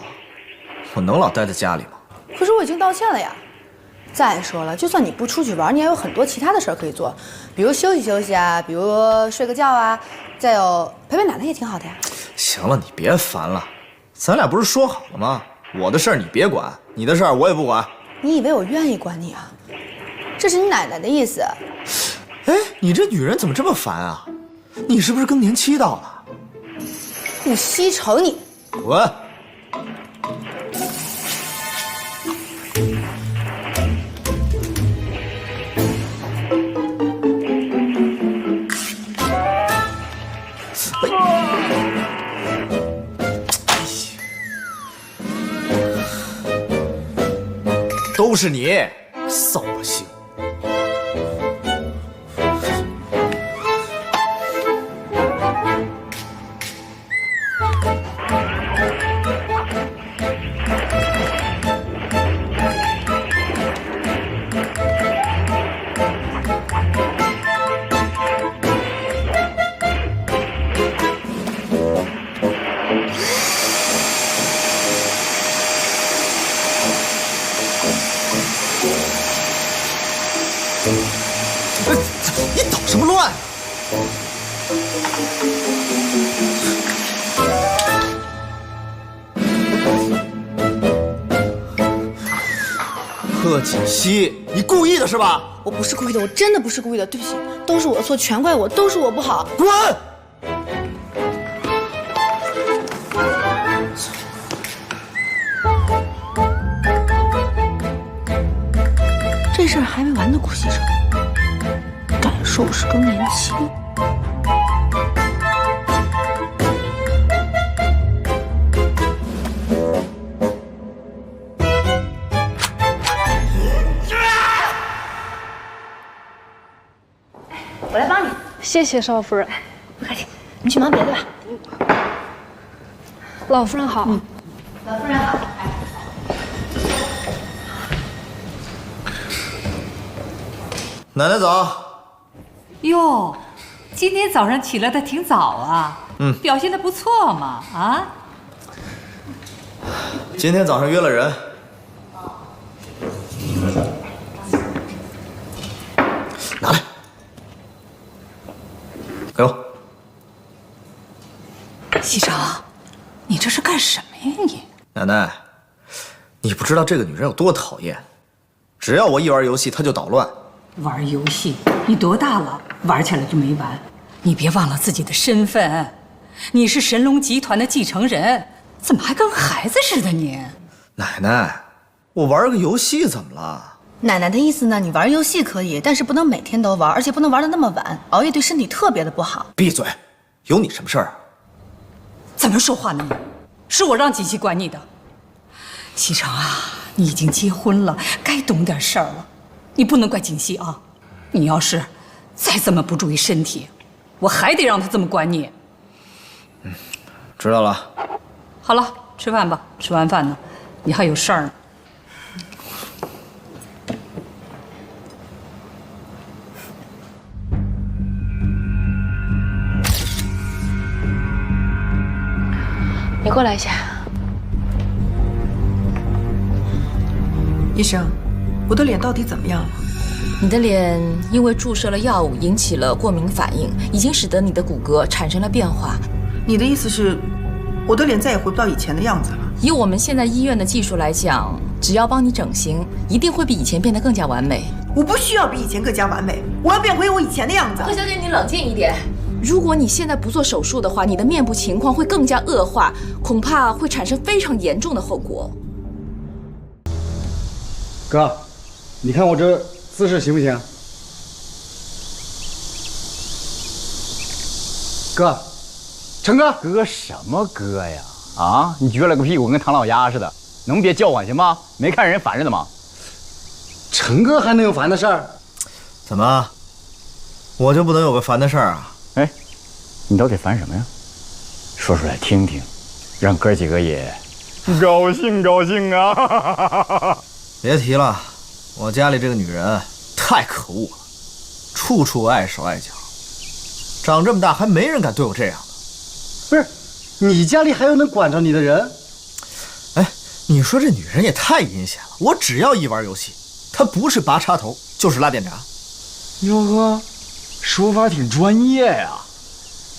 我能老待在家里吗？可是我已经道歉了呀。再说了，就算你不出去玩，你还有很多其他的事儿可以做，比如休息休息啊，比如睡个觉啊，再有陪陪奶奶也挺好的呀。行了，你别烦了，咱俩不是说好了吗？我的事儿你别管，你的事儿我也不管。你以为我愿意管你啊？这是你奶奶的意思。哎，你这女人怎么这么烦啊？你是不是更年期到了？顾西城，你滚！都是你，扫把星！你捣什么乱？贺锦熙，你故意的是吧？我不是故意的，我真的不是故意的，对不起，都是我的错，全怪我，都是我不好。滚！这事儿还没完呢，顾西城，敢说我是更年期？我来帮你。谢谢少夫人。不客气，你去忙别的吧。老夫人好。老夫人好。奶奶早。哟，今天早上起来的挺早啊。表现的不错嘛，啊。今天早上约了人。拿来。给我。西城，你这是干什么呀你？奶奶，你不知道这个女人有多讨厌，只要我一玩游戏，她就捣乱。玩游戏？你多大了？玩起来就没完？你别忘了自己的身份，你是神龙集团的继承人，怎么还跟孩子似的你？奶奶，我玩个游戏怎么了？奶奶的意思呢？你玩游戏可以，但是不能每天都玩，而且不能玩得那么晚，熬夜对身体特别的不好。闭嘴！有你什么事儿啊？怎么说话呢你？是我让锦溪管你的。西城啊，你已经结婚了，该懂点事儿了。你不能怪锦溪啊！你要是再这么不注意身体，我还得让他这么管你。知道了。好了，吃饭吧。吃完饭呢，你还有事儿呢。你过来一下。医生，我的脸到底怎么样了？你的脸因为注射了药物引起了过敏反应，已经使得你的骨骼产生了变化。你的意思是，我的脸再也回不到以前的样子了？以我们现在医院的技术来讲，只要帮你整形，一定会比以前变得更加完美。我不需要比以前更加完美，我要变回我以前的样子。贺小姐，你冷静一点。如果你现在不做手术的话，你的面部情况会更加恶化，恐怕会产生非常严重的后果。哥，你看我这姿势行不行？哥，成哥，哥什么哥呀？啊，你撅了个屁股跟唐老鸭似的，能别叫唤行吗？没看人烦着呢吗？成哥还能有烦的事儿？怎么，我就不能有个烦的事儿啊？哎，你到底烦什么呀？说出来听听，让哥几个也高兴高兴啊！别提了，我家里这个女人太可恶了，处处碍手碍脚，长这么大还没人敢对我这样的。不是，你家里还有能管着你的人？哎，你说这女人也太阴险了。我只要一玩游戏，她不是拔插头就是拉电闸。哟呵，说法挺专业呀。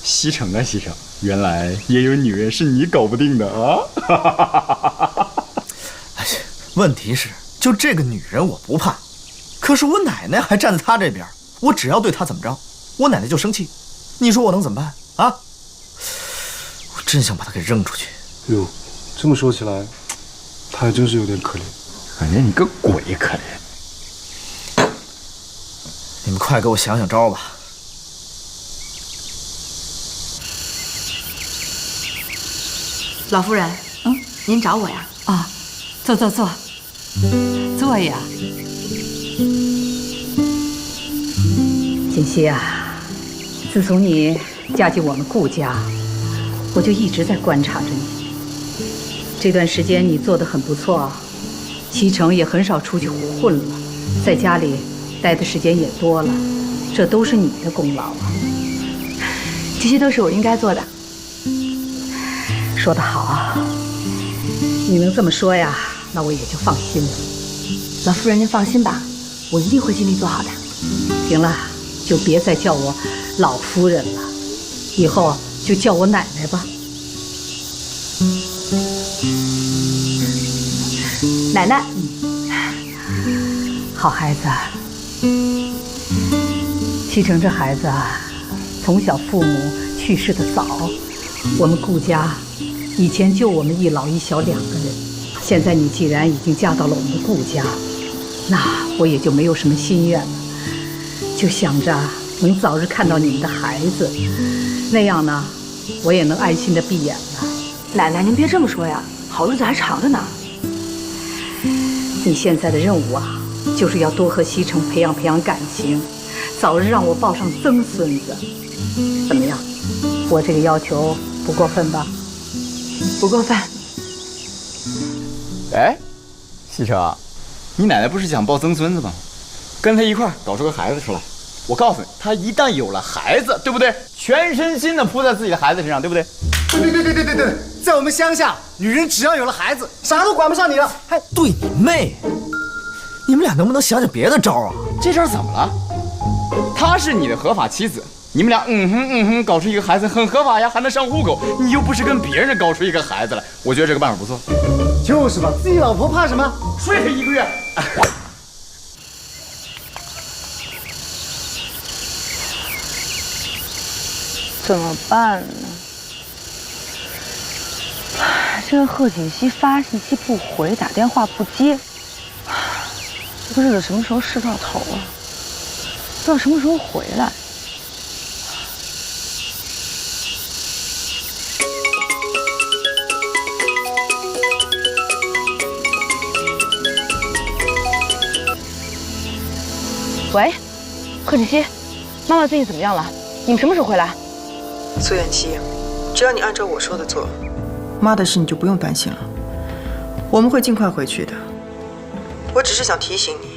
西城啊西城，原来也有女人是你搞不定的啊！哎，问题是，就这个女人我不怕，可是我奶奶还站在她这边，我只要对她怎么着，我奶奶就生气。你说我能怎么办啊？我真想把她给扔出去。哟，这么说起来，她还真是有点可怜。感觉你个鬼可怜。你们快给我想想招吧。老夫人，您找我呀？啊，坐坐坐，坐呀。锦溪啊，自从你嫁进我们顾家，我就一直在观察着你。这段时间你做得很不错，西城也很少出去混了，在家里待的时间也多了，这都是你的功劳啊。这些都是我应该做的。说得好，你能这么说呀，那我也就放心了。老夫人您放心吧，我一定会尽力做好的。行了，就别再叫我老夫人了，以后就叫我奶奶吧。奶奶，好孩子。西城这孩子啊，从小父母去世的早，我们顾家以前就我们一老一小2个人，现在你既然已经嫁到了我们的顾家，那我也就没有什么心愿了，就想着能早日看到你们的孩子，那样呢，我也能安心的闭眼了。奶奶您别这么说呀，好日子还长着呢。你现在的任务啊，就是要多和西城培养培养感情，早日让我抱上曾孙子。怎么样？我这个要求不过分吧？不过分。哎，西城，你奶奶不是想抱曾孙子吗？跟她一块儿搞出个孩子出来。我告诉你，她一旦有了孩子，对不对？全身心的扑在自己的孩子身上，对不对？对，在我们乡下，女人只要有了孩子，啥都管不上你了。还对你妹！你们俩能不能想想别的招啊？这招怎么了？她是你的合法妻子，你们俩搞出一个孩子很合法呀，还能上户口。你又不是跟别人搞出一个孩子来，我觉得这个办法不错。就是嘛，自己老婆怕什么？睡她1个月。怎么办呢？这个贺锦熙发信息不回，打电话不接，这个日子什么时候是到头啊？不知道什么时候回来。喂，贺锦熙，妈妈最近怎么样了？你们什么时候回来？苏妍希，只要你按照我说的做，妈的事你就不用担心了。我们会尽快回去的。我只是想提醒你，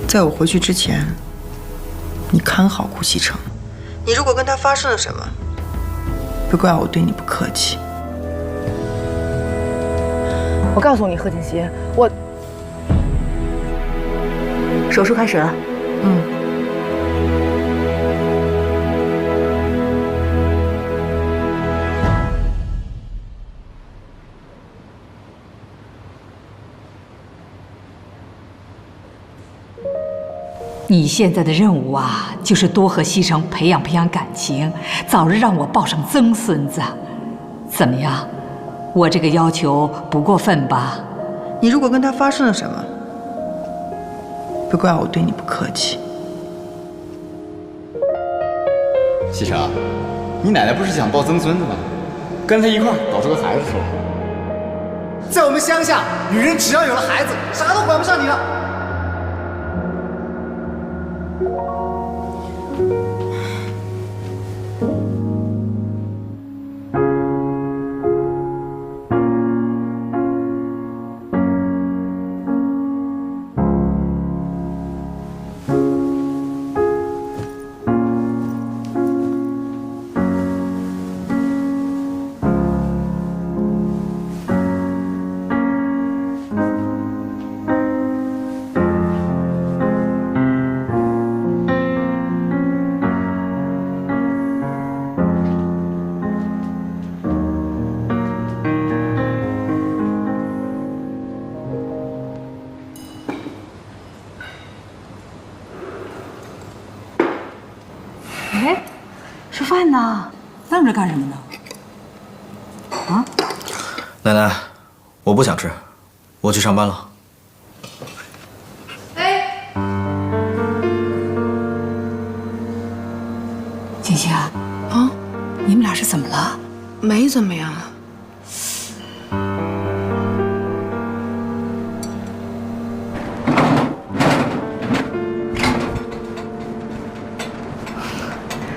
在我回去之前，你看好顾西城。你如果跟他发生了什么，别怪我对你不客气。我告诉你，贺锦熙，我手术开始了。你现在的任务啊，就是多和西城培养培养感情，早日让我抱上曾孙子。怎么样？我这个要求不过分吧？你如果跟他发生了什么，别怪我对你不客气。西城，你奶奶不是想抱曾孙子吗？跟她一块儿搞出个孩子出来。在我们乡下，女人只要有了孩子，啥都管不上你了。愣着干什么呢？啊？奶奶，我不想吃，我去上班了。欣欣啊，啊，你们俩是怎么了？没怎么样。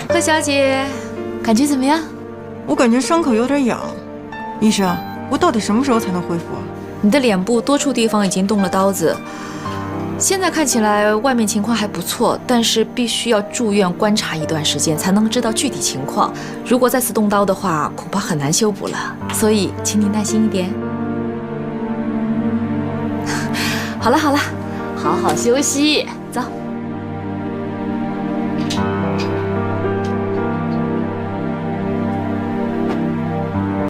贺小姐，感觉怎么样？我感觉伤口有点痒，医生，我到底什么时候才能恢复啊？你的脸部多处地方已经动了刀子，现在看起来外面情况还不错，但是必须要住院观察一段时间才能知道具体情况。如果再次动刀的话，恐怕很难修补了，所以请你耐心一点。好了好了，好好休息。